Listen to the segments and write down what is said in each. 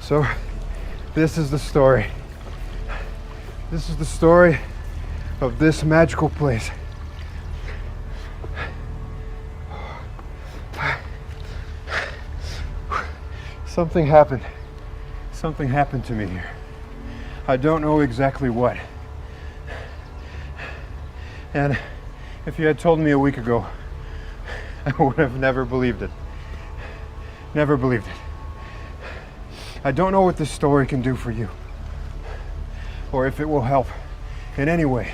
So, this is the story. This is the story of this magical place. Something happened. Something happened to me here. I don't know exactly what. And if you had told me a week ago, I would have never believed it. Never believed it. I don't know what this story can do for you, or if it will help in any way.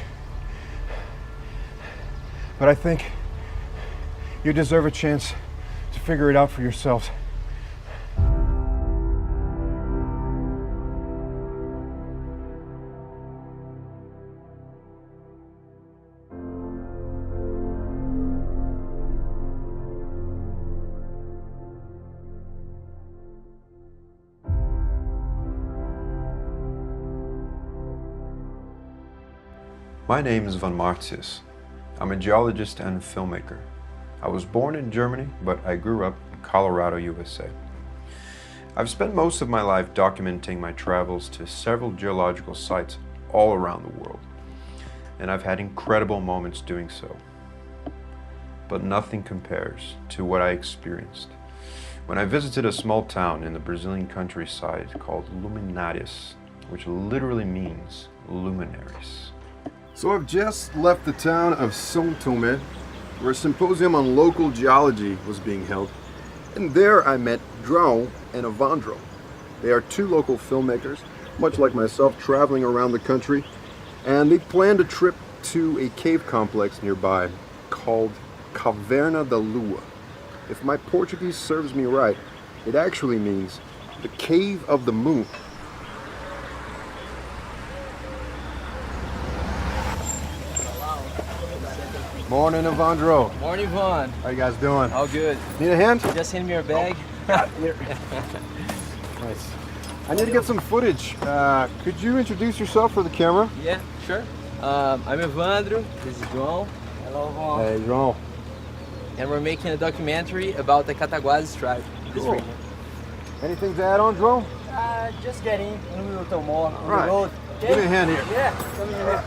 But I think you deserve a chance to figure it out for yourselves. My name is Van Martius. I'm a geologist and filmmaker. I was born in Germany, but I grew up in Colorado, USA. I've spent most of my life documenting my travels to several geological sites all around the world, and I've had incredible moments doing so. But nothing compares to what I experienced when I visited a small town in the Brazilian countryside called Luminares, which literally means luminaries. So I've just left the town of São Tomé, where a symposium on local geology was being held. And there I met João and Evandro. They are two local filmmakers, much like myself, traveling around the country. And they planned a trip to a cave complex nearby called Caverna da Lua. If my Portuguese serves me right, it actually means the Cave of the Moon. Morning, Evandro. Morning, Vaughn. How you guys doing? All good. Need a hand? Just hand me your bag. Nice. I need to get some footage. Could you introduce yourself for the camera? Yeah, sure. I'm Evandro. This is João. Hello, Vaughn. Hey, João. And we're making a documentary about the Cataguases tribe. This Cool. region. Anything to add on, João? Just getting a little more on Right. the road. Okay? Give me a hand here. Yeah, come here.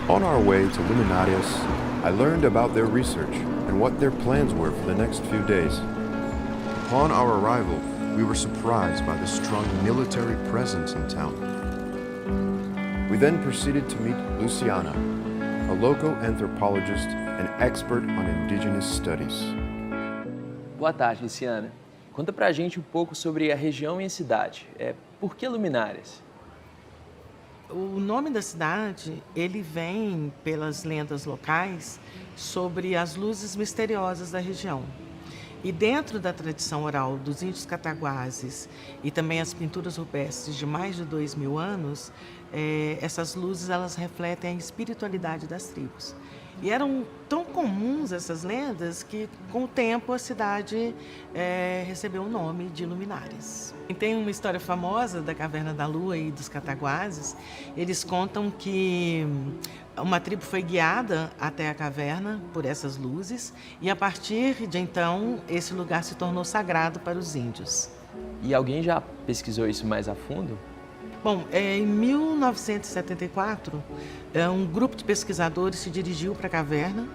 On our way to Luminarias, I learned about their research and what their plans were for the next few days. Upon our arrival, we were surprised by the strong military presence in town. We then proceeded to meet Luciana, a local anthropologist and expert on indigenous studies. Boa tarde, Luciana. Conta pra gente um pouco sobre a região e a cidade. Por que Luminares? O nome da cidade, ele vem pelas lendas locais sobre as luzes misteriosas da região. E dentro da tradição oral dos índios cataguases e também as pinturas rupestres de mais de 2000 anos, essas luzes elas refletem a espiritualidade das tribos. E eram tão comuns essas lendas que, com o tempo, a cidade recebeu o nome de Luminares. Tem uma história famosa da Caverna da Lua e dos Cataguases. Eles contam que uma tribo foi guiada até a caverna por essas luzes e, a partir de então, esse lugar se tornou sagrado para os índios. E alguém já pesquisou isso mais a fundo? Bom, em 1974, um grupo de pesquisadores se dirigiu para a caverna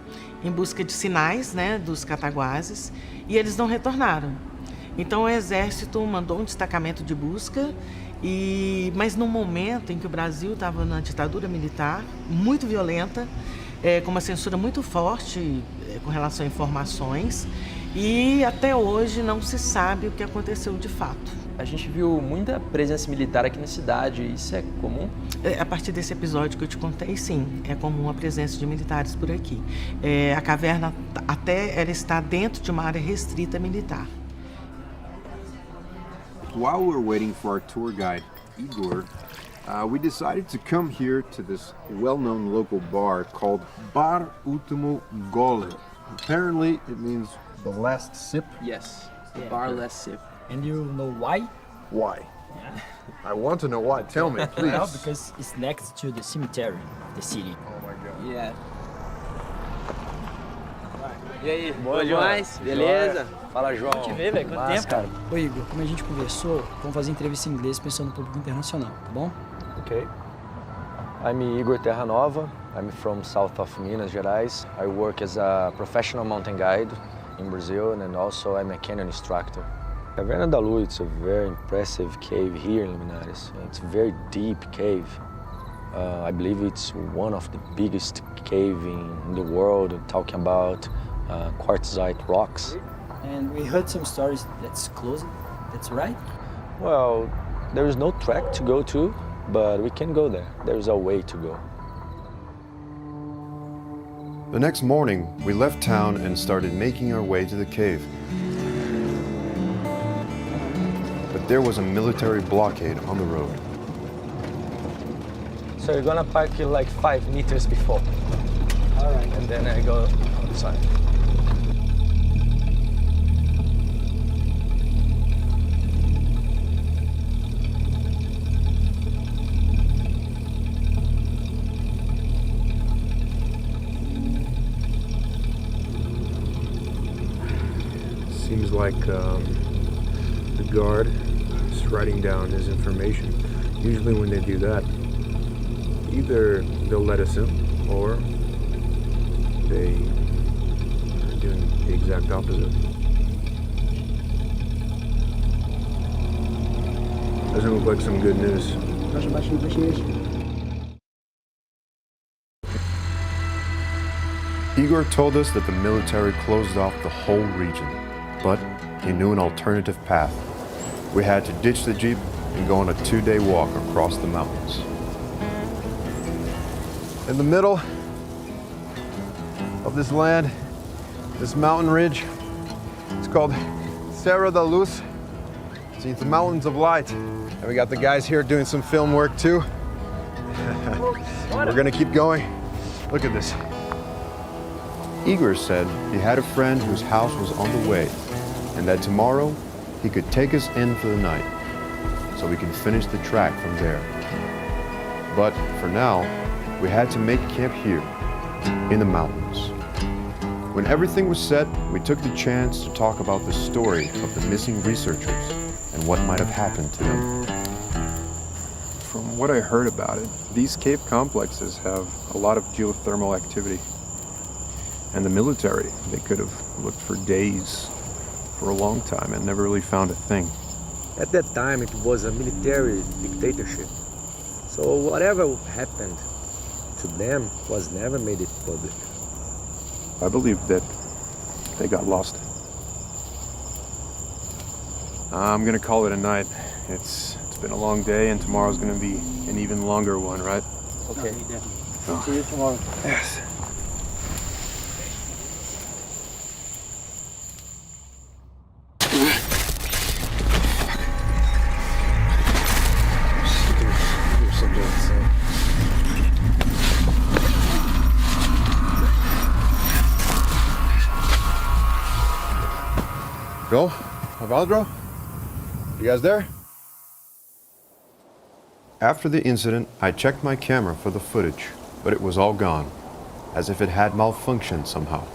em busca de sinais, dos Cataguases, e eles não retornaram. Então o exército mandou um destacamento de busca, mas no momento em que o Brasil estava na ditadura militar, muito violenta, com uma censura muito forte com relação a informações, e até hoje não se sabe o que aconteceu de fato. A gente viu muita presença militar aqui na cidade, isso é comum? A partir desse episódio que eu te contei, sim, é comum a presença de militares por aqui. A caverna até ela está dentro de uma área restrita militar. While we're waiting for our tour guide, Igor, we decided to come here to this well-known local bar called Bar Último Gole. Apparently, it means the last sip. Yes, the Yeah. bar last sip. And you know why? Why? I want to know why. Tell me, please. Well, because it's next to the cemetery of the city. Oh my God. Yeah. E aí, boa demais? Beleza? Fala, João. Te ver, velho. Quanto Massa, tempo, cara. Ô, Igor, como a gente conversou, vamos fazer entrevista em inglês pensando no público internacional, tá bom? Okay. I'm Igor Terranova. I'm from south of Minas Gerais. I work as a professional mountain guide in Brazil and also I'm a canyon instructor. Caverna da Lua, it's a very impressive cave here in Linares. It's a very deep cave. I believe it's one of the biggest cave in the world, talking about quartzite rocks. And we heard some stories that's closing. That's right? Well, there is no track to go to, but we can go there. There's a way to go. The next morning, we left town and started making our way to the cave. But there was a military blockade on the road. So you're gonna park here like 5 meters before. All right. And then I go outside. Seems like the guard is writing down his information. Usually when they do that, either they'll let us in or they are doing the exact opposite. Doesn't look like some good news. Igor told us that the military closed off the whole region, but he knew an alternative path. We had to ditch the Jeep and go on a 2-day walk across the mountains. In the middle of this land, this mountain ridge, it's called Serra da Luz. See, it's the Mountains of Light. And we got the guys here doing some film work too. We're gonna keep going. Look at this. Igor said he had a friend whose house was on the way, and that tomorrow he could take us in for the night, so we can finish the track from there. But for now, we had to make camp here, in the mountains. When everything was set, we took the chance to talk about the story of the missing researchers and what might have happened to them. From what I heard about it, these cave complexes have a lot of geothermal activity. And the military, they could have looked for days, for a long time, and never really found a thing. At that time, it was a military dictatorship. So whatever happened to them was never made it public. I believe that they got lost. I'm gonna call it a night. It's been a long day, and tomorrow's gonna be an even longer one, right? Okay. See you tomorrow. Yes. Joe? Avaldro? You guys there? After the incident, I checked my camera for the footage, but it was all gone, as if it had malfunctioned somehow.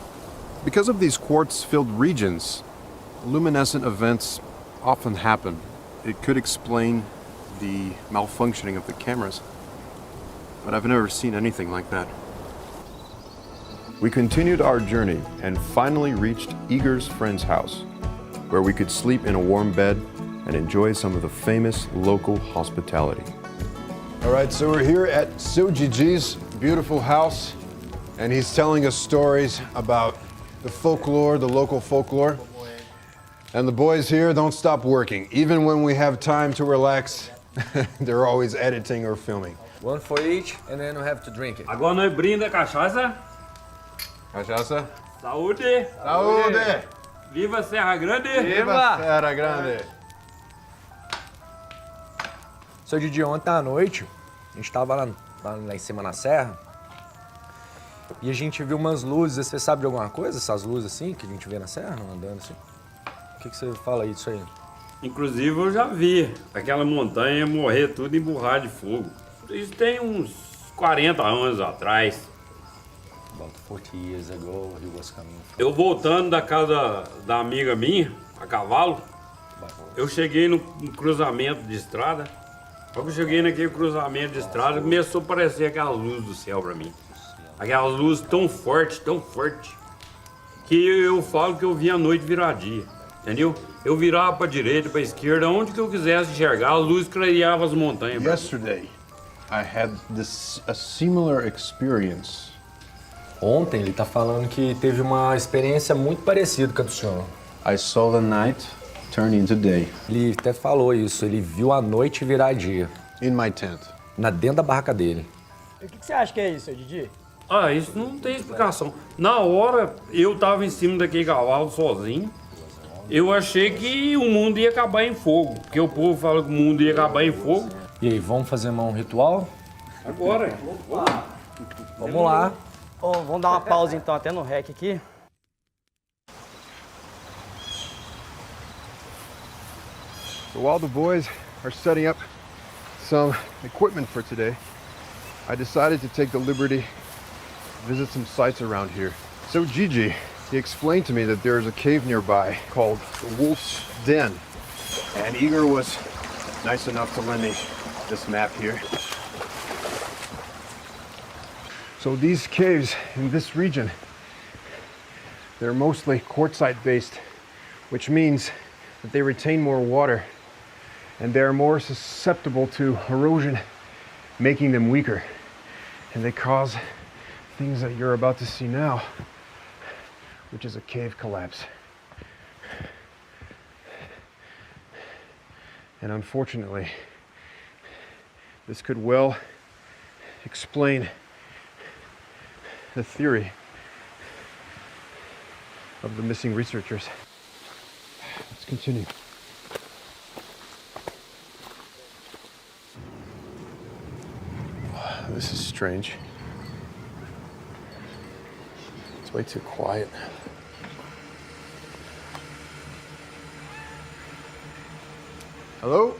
Because of these quartz-filled regions, luminescent events often happen. It could explain the malfunctioning of the cameras, but I've never seen anything like that. We continued our journey and finally reached Igor's friend's house, where we could sleep in a warm bed and enjoy some of the famous local hospitality. All right, so we're here at Sojiji's beautiful house, and he's telling us stories about the folklore, the local folklore. And the boys here don't stop working. Even when we have time to relax, they're always editing or filming. One for each, and then we have to drink it. Agora nós brinda cachaça. Cachaça? Saúde. Saúde! Viva Serra Grande. Viva Serra Grande! Seu Didi, ontem à noite, a gente tava lá em cima na serra e a gente viu umas luzes. Você sabe de alguma coisa, essas luzes assim, que a gente vê na serra, andando assim? O que você fala aí disso aí? Inclusive eu já vi aquela montanha morrer tudo emburrado de fogo. Isso tem uns 40 anos atrás. Bom, about 40 years ago, he was coming from Eu voltando da casa da amiga minha, a cavalo, eu cheguei no cruzamento de estrada. Quando eu cheguei naquele cruzamento de estrada, começou a aparecer aquela luz do céu pra mim. Aquela luz tão forte, que eu falo que eu vi a noite virar dia, entendeu? Eu virava pra direita, pra esquerda, onde que eu quisesse enxergar, a luz clareava as montanhas. Yesterday, I had a similar experience. Ontem ele tá falando que teve uma experiência muito parecida com a do senhor. I saw the night turn into day Ele até falou isso, ele viu a noite virar dia, in my tent. dentro da barraca dele. E o que você acha que é isso, seu Didi? Ah, isso não tem explicação. Na hora, eu tava em cima daquele cavalo sozinho. Eu achei que o mundo ia acabar em fogo. Porque o povo fala que o mundo ia acabar em fogo. E aí, vamos fazer um ritual? Agora. Vamos lá. Vamos dar uma pausa então, até no REC aqui. So while the boys are setting up some equipment for today, I decided to take the liberty to visit some sites around here. So Gigi, he explained to me that there is a cave nearby called the Wolf's Den. And Igor was nice enough to lend me this map here. So these caves in this region, they're mostly quartzite based, which means that they retain more water and they're more susceptible to erosion, making them weaker. And they cause things that you're about to see now, which is a cave collapse. And unfortunately, this could well explain the theory of the missing researchers. Let's continue. This is strange. It's way too quiet. Hello?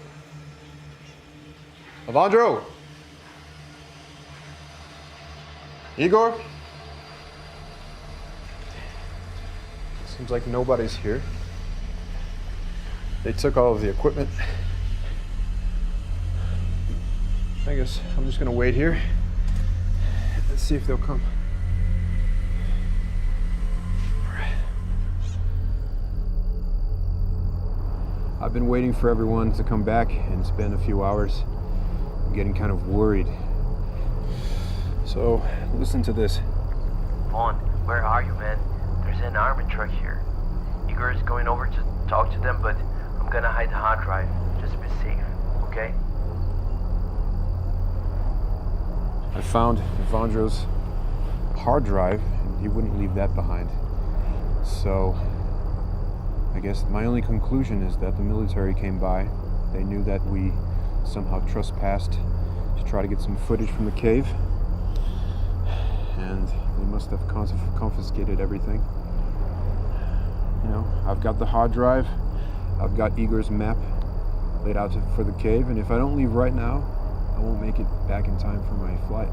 Avandro? Igor? Seems like nobody's here. They took all of the equipment. I guess I'm just gonna wait here. Let's see if they'll come. All right. I've been waiting for everyone to come back and spend a few hours. I'm getting kind of worried. So, listen to this. Vaughn, where are you, man? There's an armored truck here. Igor is going over to talk to them, but I'm gonna hide the hard drive. Just be safe, okay? I found Evandro's hard drive, and he wouldn't leave that behind. So, I guess my only conclusion is that the military came by. They knew that we somehow trespassed to try to get some footage from the cave. And they must have confiscated everything. You know, I've got the hard drive, I've got Igor's map laid out for the cave, and if I don't leave right now, I won't make it back in time for my flight.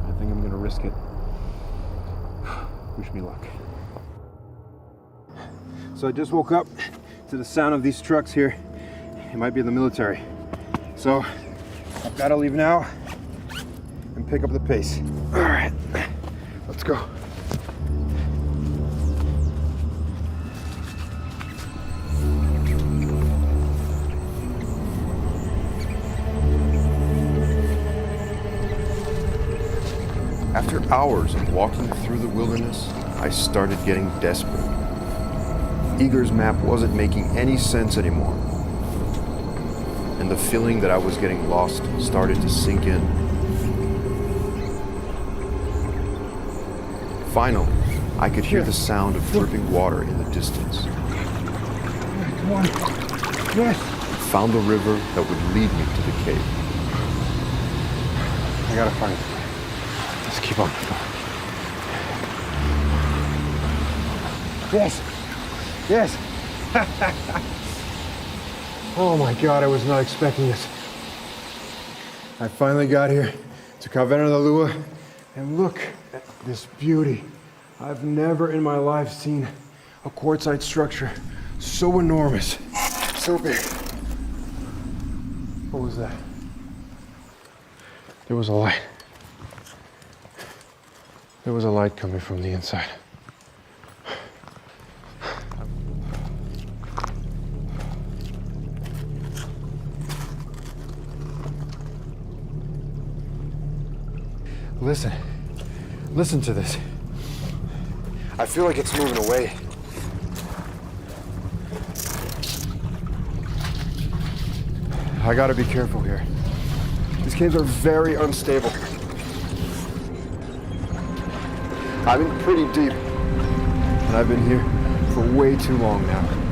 I think I'm gonna risk it. Wish me luck. So I just woke up to the sound of these trucks here. It might be the military. So I've gotta leave now and pick up the pace. All right, let's go. After hours of walking through the wilderness, I started getting desperate. Igor's map wasn't making any sense anymore. And the feeling that I was getting lost started to sink in. Finally, I could hear the sound of dripping water in the distance. Come on. Yes. I found the river that would lead me to the cave. I gotta find it. Let's keep on. Yes. Yes. Oh my God, I was not expecting this. I finally got here to Caverna da Lua, And look at this beauty. I've never in my life seen a quartzite structure so enormous, so big. What was that? There was a light. There was a light coming from the inside. Listen. Listen to this. I feel like it's moving away. I gotta be careful here. These caves are very unstable. I'm in pretty deep, and I've been here for way too long now.